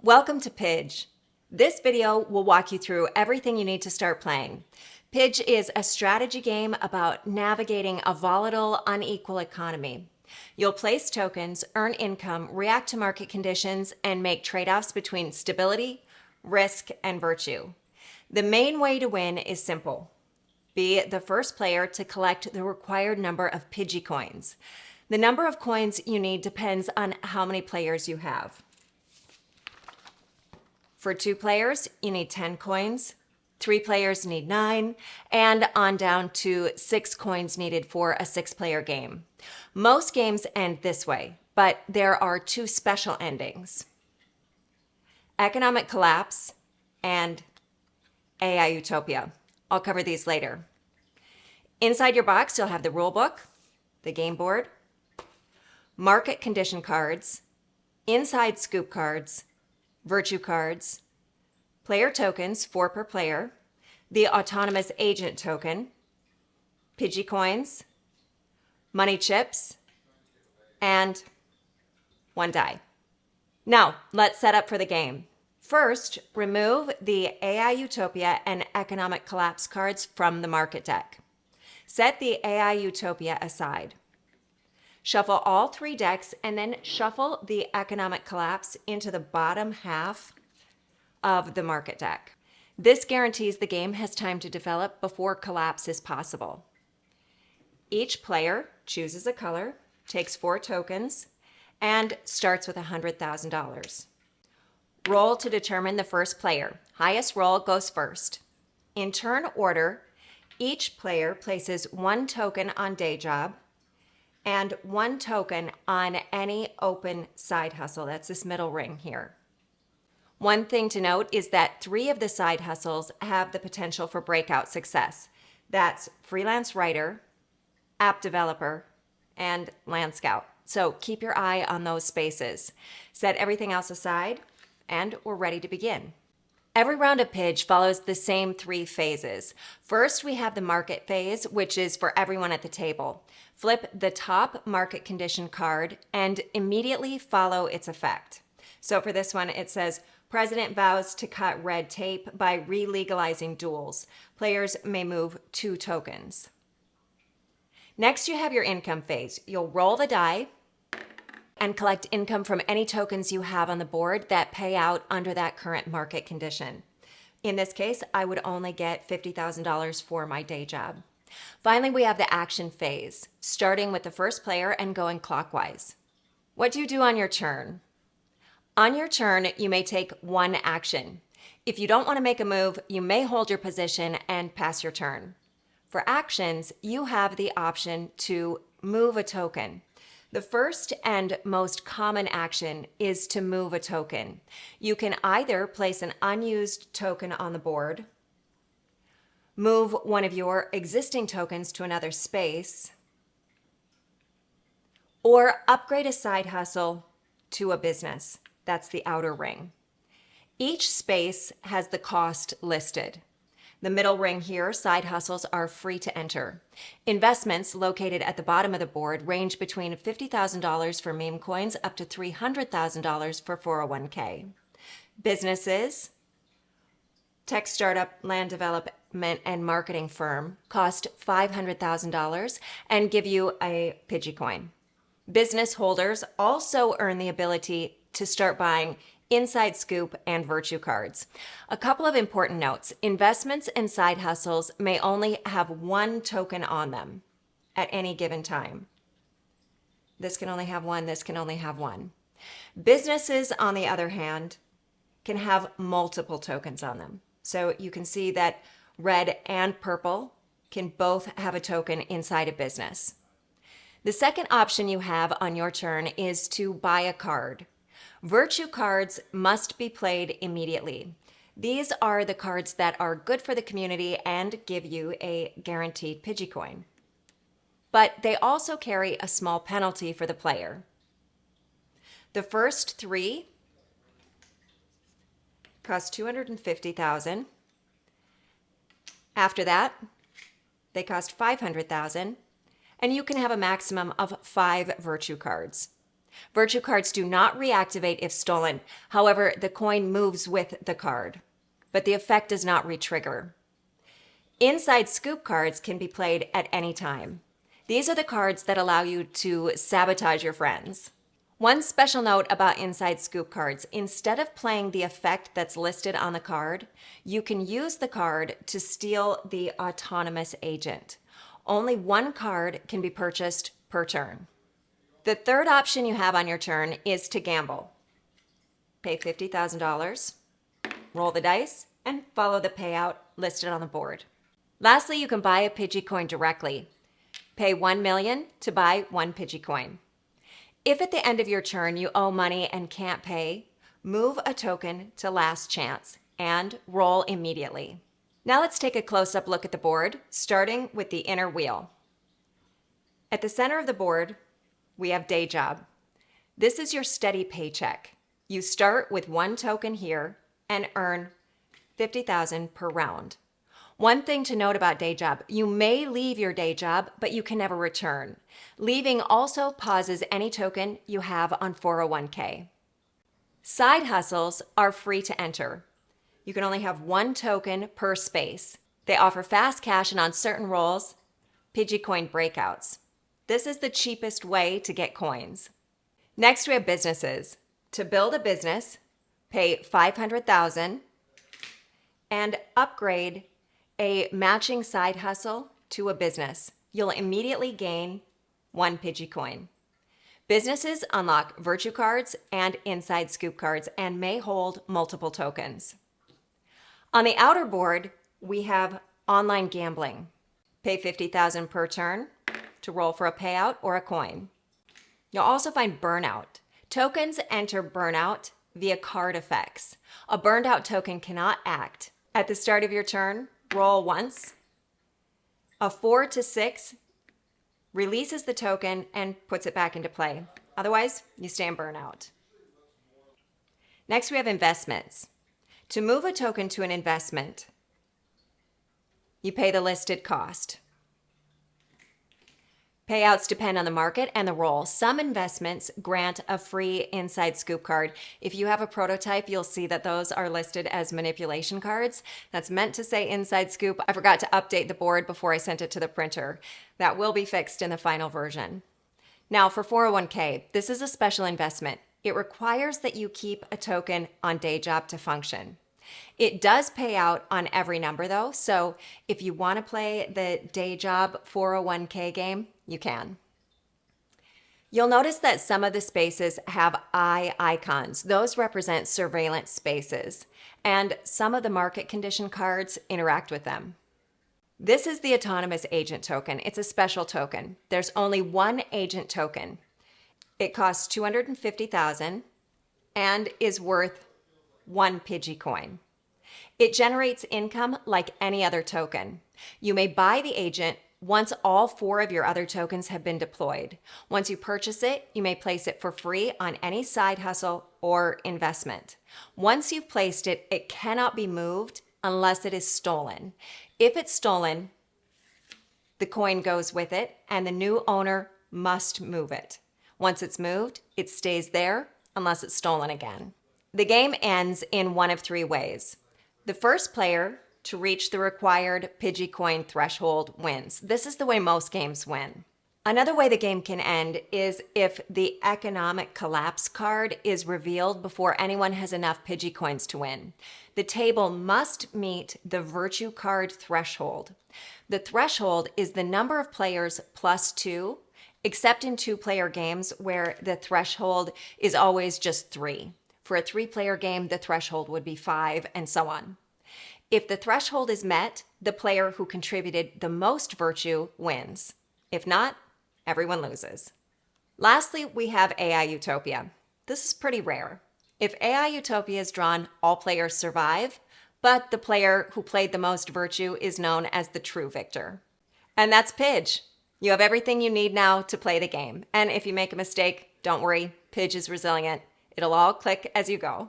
Welcome to PIDG. This video will walk you through everything you need to start playing. PIDG is a strategy game about navigating a volatile, unequal economy. You'll place tokens, earn income, react to market conditions, and make trade-offs between stability, risk, and virtue. The main way to win is simple. Be the first player to collect the required number of PIDG coins. The number of coins you need depends on how many players you have. For 2 players, you need 10 coins. 3 players need 9, and on down to 6 coins needed for a 6-player game. Most games end this way, but there are 2 special endings: economic collapse and AI utopia. I'll cover these later. Inside your box, you'll have the rule book, the game board, market condition cards, inside scoop cards, virtue cards, player tokens, 4 per player, the autonomous agent token, PIDG coins, money chips, and 1 die. Now, let's set up for the game. First, remove the AI Utopia and Economic Collapse cards from the market deck. Set the AI Utopia aside. Shuffle all 3 decks and then shuffle the Economic Collapse into the bottom half of the market deck. This guarantees the game has time to develop before collapse is possible. Each player chooses a color, takes 4 tokens, and starts with $100,000. Roll to determine the first player. Highest roll goes first. In turn order, each player places 1 token on day job and 1 token on any open side hustle. That's this middle ring here. One thing to note is that 3 of the side hustles have the potential for breakout success. That's freelance writer, app developer, and land scout. So keep your eye on those spaces. Set everything else aside, and we're ready to begin. Every round of PIDG follows the same 3 phases. First, we have the market phase, which is for everyone at the table. Flip the top market condition card and immediately follow its effect. So for this one, it says, President vows to cut red tape by re-legalizing duels. Players may move 2 tokens. Next, you have your income phase. You'll roll the die and collect income from any tokens you have on the board that pay out under that current market condition. In this case, I would only get $50,000 for my day job. Finally, we have the action phase, starting with the first player and going clockwise. What do you do on your turn? On your turn, you may take 1 action. If you don't want to make a move, you may hold your position and pass your turn. For actions, you have the option to move a token. The first and most common action is to move a token. You can either place an unused token on the board, move one of your existing tokens to another space, or upgrade a side hustle to a business. That's the outer ring. Each space has the cost listed. The middle ring here, side hustles, are free to enter. Investments located at the bottom of the board range between $50,000 for meme coins up to $300,000 for 401k. Businesses, tech startup, land development, and marketing firm cost $500,000 and give you a PIDG coin. Business holders also earn the ability to start buying inside scoop and virtue cards. A couple of important notes. Investments and side hustles may only have 1 token on them at any given time. This can only have 1, this can only have 1. Businesses, on the other hand, can have multiple tokens on them. So you can see that red and purple can both have a token inside a business. The second option you have on your turn is to buy a card. Virtue cards must be played immediately. These are the cards that are good for the community and give you a guaranteed PIDG coin. But they also carry a small penalty for the player. The first 3 cost $250,000. After that, they cost $500,000, and you can have a maximum of 5 virtue cards. Virtue cards do not reactivate if stolen. However, the coin moves with the card, but the effect does not re-trigger. Inside scoop cards can be played at any time. These are the cards that allow you to sabotage your friends. One special note about inside scoop cards, instead of playing the effect that's listed on the card, you can use the card to steal the autonomous agent. Only one card can be purchased per turn. The third option you have on your turn is to gamble. Pay $50,000, roll the dice, and follow the payout listed on the board. Lastly, you can buy a PIDG coin directly. Pay $1 million to buy one PIDG coin. If at the end of your turn you owe money and can't pay, move a token to last chance and roll immediately. Now let's take a close-up look at the board, starting with the inner wheel. At the center of the board, we have day job. This is your steady paycheck. You start with one token here and earn $50,000 per round. One thing to note about day job, you may leave your day job, but you can never return. Leaving also pauses any token you have on 401k. Side hustles are free to enter. You can only have one token per space. They offer fast cash and on certain rolls, PIDG coin breakouts. This is the cheapest way to get coins. Next, we have businesses. To build a business, pay $500,000 and upgrade a matching side hustle to a business. You'll immediately gain one PIDG coin. Businesses unlock virtue cards and inside scoop cards and may hold multiple tokens. On the outer board, we have online gambling. Pay $50,000 per turn to roll for a payout or a coin. You'll also find burnout. Tokens enter burnout via card effects. A burned out token cannot act. At the start of your turn, roll once. A 4 to 6 releases the token and puts it back into play. Otherwise, you stay in burnout. Next, we have investments. To move a token to an investment, you pay the listed cost. Payouts depend on the market and the roll. Some investments grant a free inside scoop card. If you have a prototype, you'll see that those are listed as manipulation cards. That's meant to say inside scoop. I forgot to update the board before I sent it to the printer. That will be fixed in the final version. Now for 401k, this is a special investment. It requires that you keep a token on day job to function. It does pay out on every number though, so if you want to play the day job 401k game, you can. You'll notice that some of the spaces have eye icons. Those represent surveillance spaces, and some of the market condition cards interact with them. This is the autonomous agent token. It's a special token. There's only one agent token. It costs $250,000 and is worth one PIDG coin. It generates income like any other token. You may buy the agent once all 4 of your other tokens have been deployed. Once you purchase it, you may place it for free on any side hustle or investment. Once you've placed it, it cannot be moved unless it is stolen. If it's stolen, the coin goes with it and the new owner must move it. Once it's moved, it stays there unless it's stolen again. The game ends in one of 3 ways. The first player to reach the required PIDG coin threshold wins. This is the way most games win. Another way the game can end is if the economic collapse card is revealed before anyone has enough PIDG coins to win. The table must meet the virtue card threshold. The threshold is the number of players plus 2, except in 2-player games where the threshold is always just 3. For a 3-player game, the threshold would be 5, and so on. If the threshold is met, the player who contributed the most virtue wins. If not, everyone loses. Lastly, we have AI Utopia. This is pretty rare. If AI Utopia is drawn, all players survive, but the player who played the most virtue is known as the true victor. And that's PIDG. You have everything you need now to play the game. And if you make a mistake, don't worry, PIDG is resilient. It'll all click as you go.